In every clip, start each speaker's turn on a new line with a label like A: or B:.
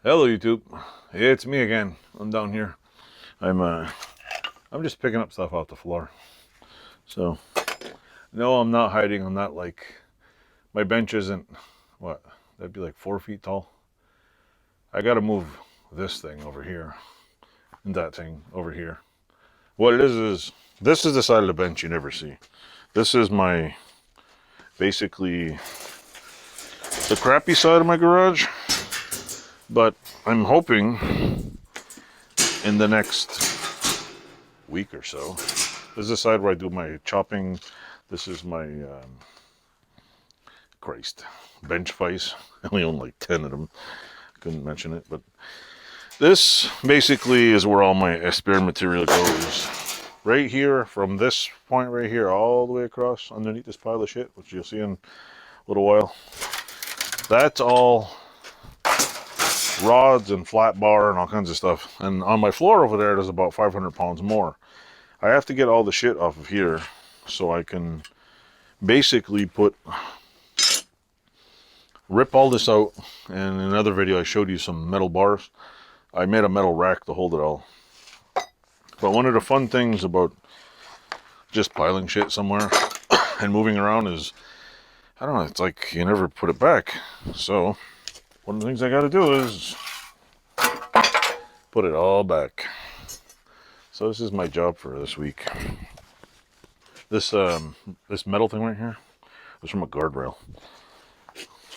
A: Hello YouTube, it's me again. I'm down here. I'm just picking up stuff off the floor. So no, I'm not hiding. I'm not like, my bench isn't, what, that'd be like 4 feet tall. I gotta move this thing over here and that thing over here. What it is this is the side of the bench you never see. This is my, basically the crappy side of my garage. But I'm hoping in the next week or so, this is the side where I do my chopping. This is my, bench vise. I only own like 10 of them. Couldn't mention it, but this basically is where all my spare material goes. Right here, from this point right here, all the way across underneath this pile of shit, which you'll see in a little while. That's all rods and flat bar and all kinds of stuff. And on my floor over there, there's about 500 pounds more. I have to get all the shit off of here so I can basically rip all this out. And in another video, I showed you some metal bars. I made a metal rack to hold it all. But one of the fun things about just piling shit somewhere and moving around is, I don't know, it's like you never put it back. So one of the things I got to do is put it all back. So this is my job for this week. This metal thing right here was from a guardrail.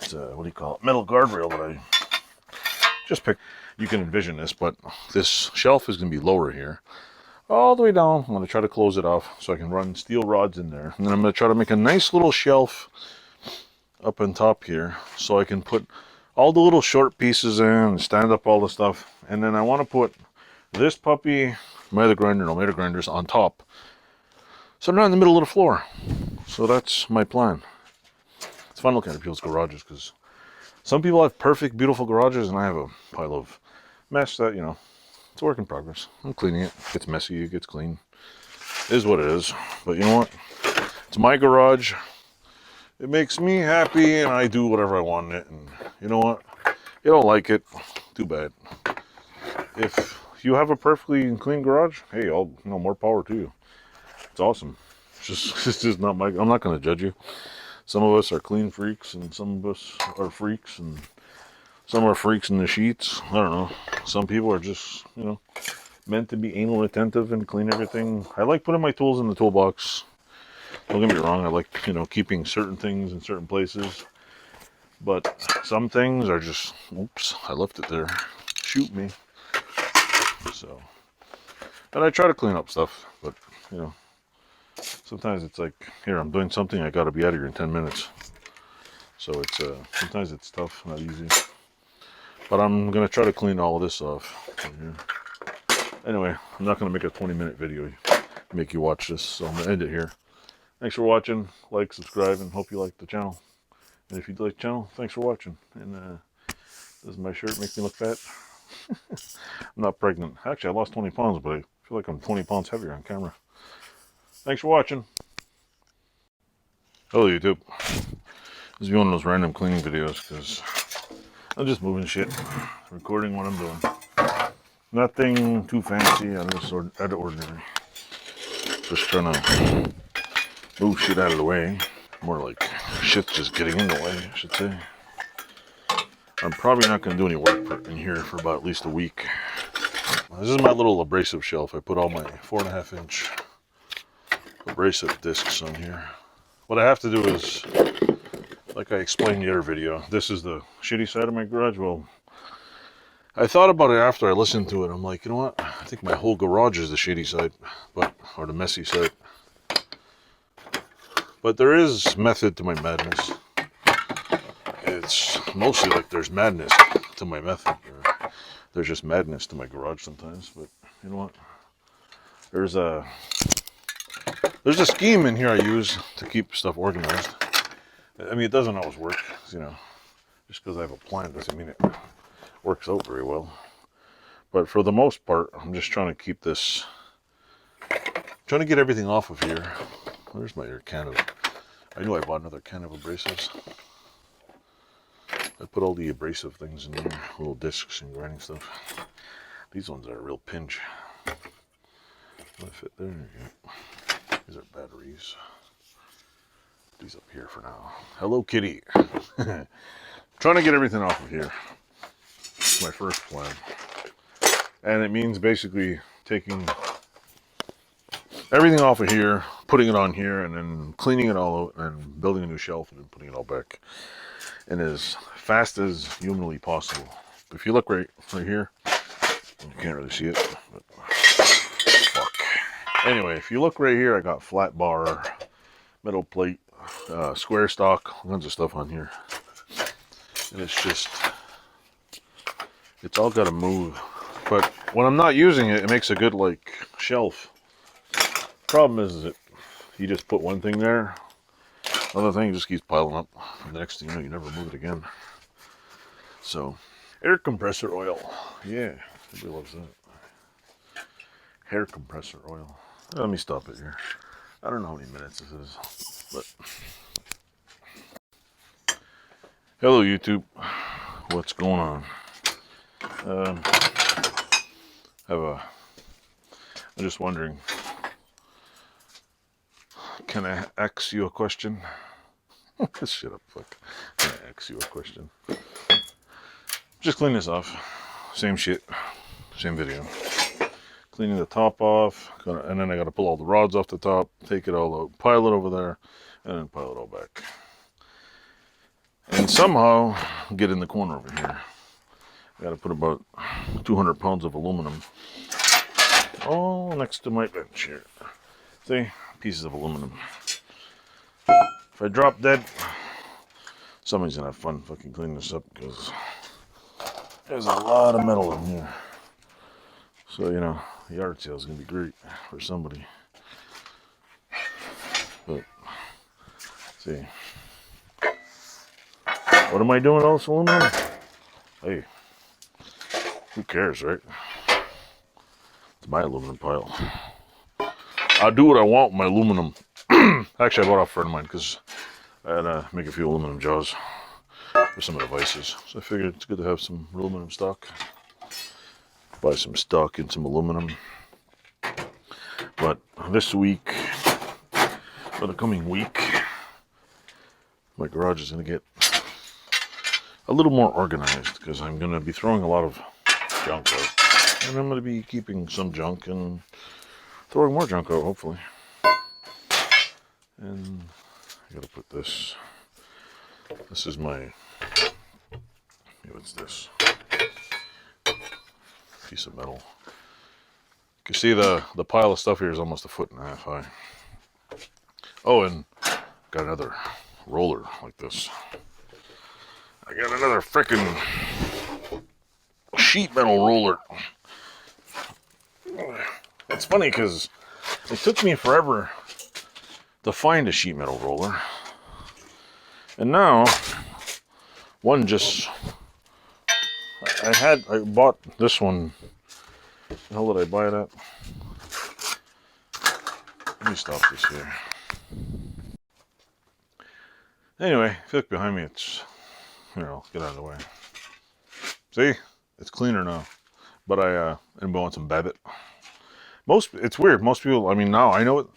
A: It's a, what do you call it? Metal guardrail that I just picked. You can envision this, but this shelf is going to be lower here, all the way down. I'm going to try to close it off so I can run steel rods in there, and then I'm going to try to make a nice little shelf up on top here so I can put all the little short pieces in and stand up all the stuff. And then I want to put this puppy, my other grinders on top, so they're not in the middle of the floor. So that's my plan. It's fun looking at people's garages, because some people have perfect, beautiful garages, and I have a pile of mess that, you know, it's a work in progress. I'm cleaning it. It gets messy, it gets clean. It is what it is. But you know what? It's my garage. It makes me happy, and I do whatever I want in it. And you know what? You don't like it, too bad. If you have a perfectly clean garage, hey, more power to you. It's awesome. It's just not my. I'm not going to judge you. Some of us are clean freaks, and some of us are freaks, and some are freaks in the sheets. I don't know. Some people are just, you know, meant to be anal retentive and clean everything. I like putting my tools in the toolbox. Don't get me wrong, I like, you know, keeping certain things in certain places. But some things are just, oops, I left it there. Shoot me. So, and I try to clean up stuff, but, you know, sometimes it's like, here, I'm doing something, I gotta be out of here in 10 minutes. So it's, sometimes it's tough, not easy. But I'm gonna try to clean all of this off. Anyway, I'm not gonna make a 20-minute video, make you watch this, so I'm gonna end it here. Thanks for watching. Like, subscribe, and hope you like the channel. And if you like the channel, thanks for watching. And does my shirt make me look fat? I'm not pregnant. Actually, I lost 20 pounds, but I feel like I'm 20 pounds heavier on camera. Thanks for watching. Hello, YouTube. This is one of those random cleaning videos, because I'm just moving shit, recording what I'm doing. Nothing too fancy, out of the ordinary. Just trying to move shit out of the way. More like shit's just getting in the way, I should say. I'm probably not going to do any work in here for about at least a week. This is my little abrasive shelf. I put all my 4.5-inch abrasive discs on here. What I have to do is, like I explained in the other video, this is the shitty side of my garage. Well, I thought about it after I listened to it. I'm like, you know what? I think my whole garage is the shitty side, or the messy side. But there is method to my madness. It's mostly like there's madness to my method. Or there's just madness to my garage sometimes. But you know what? There's a scheme in here I use to keep stuff organized. I mean, it doesn't always work, you know. Just because I have a plan doesn't mean it works out very well. But for the most part, I'm just trying to keep this, trying to get everything off of here. Where's my can of, I knew I bought another can of abrasives. I put all the abrasive things in there, little discs and grinding stuff. These ones are a real pinch. Will I fit there? Yeah. These are batteries. These up here for now. Hello, kitty. Trying to get everything off of here. It's my first plan. And it means basically taking everything off of here, putting it on here, and then cleaning it all out and building a new shelf and then putting it all back. And as fast as humanly possible. If you look right here, you can't really see it, but fuck. Anyway, if you look right here, I got flat bar, metal plate, square stock, all kinds of stuff on here. And it's just, it's all got to move. But when I'm not using it, it makes a good like shelf. Problem is that you just put one thing there, another thing just keeps piling up. And the next thing you know, you never move it again. So, air compressor oil. Yeah, everybody loves that. Hair compressor oil. Let me stop it here. I don't know how many minutes this is, but hello YouTube. What's going on? I'm just wondering. Can I ask you a question? Shut up, fuck. Can I ask you a question? Just clean this off. Same shit. Same video. Cleaning the top off. And then I gotta pull all the rods off the top. Take it all out. Pile it over there. And then pile it all back. And somehow get in the corner over here. I gotta put about 200 pounds of aluminum all next to my bench here. See? Pieces of aluminum. If I drop dead, somebody's gonna have fun fucking cleaning this up because there's a lot of metal in here. So, you know, the yard sale is gonna be great for somebody. But, see. What am I doing with all this aluminum? Hey, who cares, right? It's my aluminum pile. I do what I want with my aluminum. Actually, I bought off a friend of mine because I had to make a few aluminum jaws for some of the vices. So I figured it's good to have some aluminum stock. Buy some stock and some aluminum. But this week, for the coming week, my garage is going to get a little more organized because I'm going to be throwing a lot of junk out. And I'm going to be keeping some junk and throwing more junk out, hopefully. And I gotta put this. This is my. What's this? Piece of metal. You can see the pile of stuff here is almost 1.5 feet high. Oh, and got another roller like this. I got another frickin' sheet metal roller. It's funny because it took me forever to find a sheet metal roller. And now, one just, I bought this one. The hell did I buy it at? Let me stop this here. Anyway, if you look behind me, it's, here, I'll get out of the way. See? It's cleaner now. But anybody want some Babbitt? It's weird. Most people, I mean, now I know it.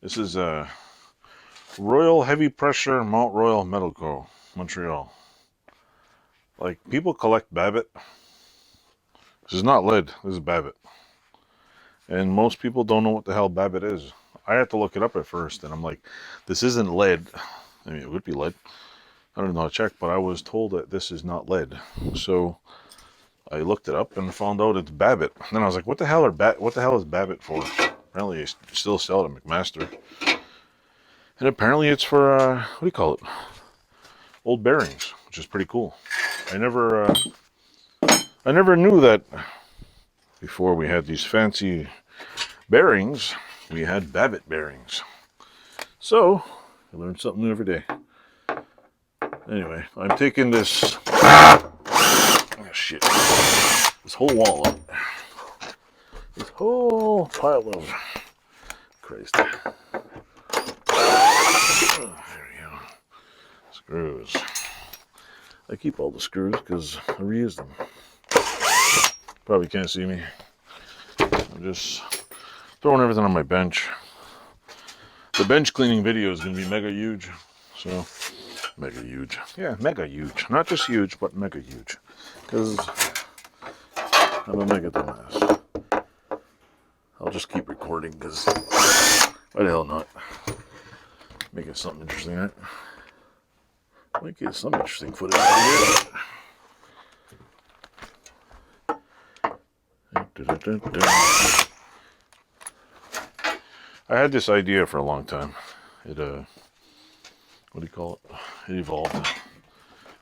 A: This is Royal Heavy Pressure Mount Royal Metal Co. Montreal. Like, people collect Babbitt. This is not lead. This is Babbitt. And most people don't know what the hell Babbitt is. I had to look it up at first, and I'm like, this isn't lead. I mean, it would be lead. I don't know how to check, but I was told that this is not lead. So I looked it up and found out it's Babbitt. And then I was like, what the hell is Babbitt for? Apparently, they still sell it at McMaster. And apparently, it's for what do you call it? Old bearings, which is pretty cool. I never knew that before we had these fancy bearings. We had Babbitt bearings. So I learned something new every day. Anyway, I'm taking this. Oh shit! This whole wall up. whole pile of Christ. There we go. Screws. I keep all the screws because I reuse them. Probably can't see me. I'm just throwing everything on my bench. The bench cleaning video is going to be mega huge. So, mega huge. Yeah, mega huge. Not just huge, but mega huge. Because I'm a mega dumbass. I'll just keep recording because why the hell not? Make it something interesting, right? Might get some interesting footage out of here. I had this idea for a long time. It what do you call it? It evolved.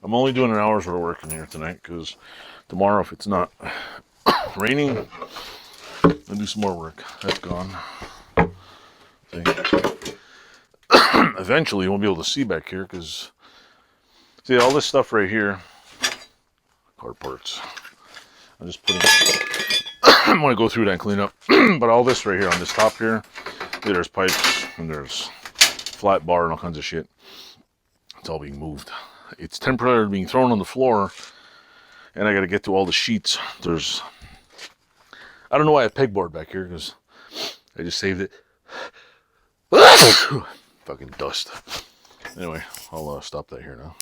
A: I'm only doing an hour's worth of work in here tonight because tomorrow, if it's not raining, I'll do some more work. That's gone. See? Eventually, you won't be able to see back here because, see, all this stuff right here, car parts. I'm just putting. I'm gonna go through that and clean up. But all this right here on this top here, there's pipes and there's flat bar and all kinds of shit. It's all being moved. It's temporarily being thrown on the floor, and I got to get to all the sheets. There's, I don't know why I have pegboard back here because I just saved it. Fucking dust. Anyway, I'll stop that here now.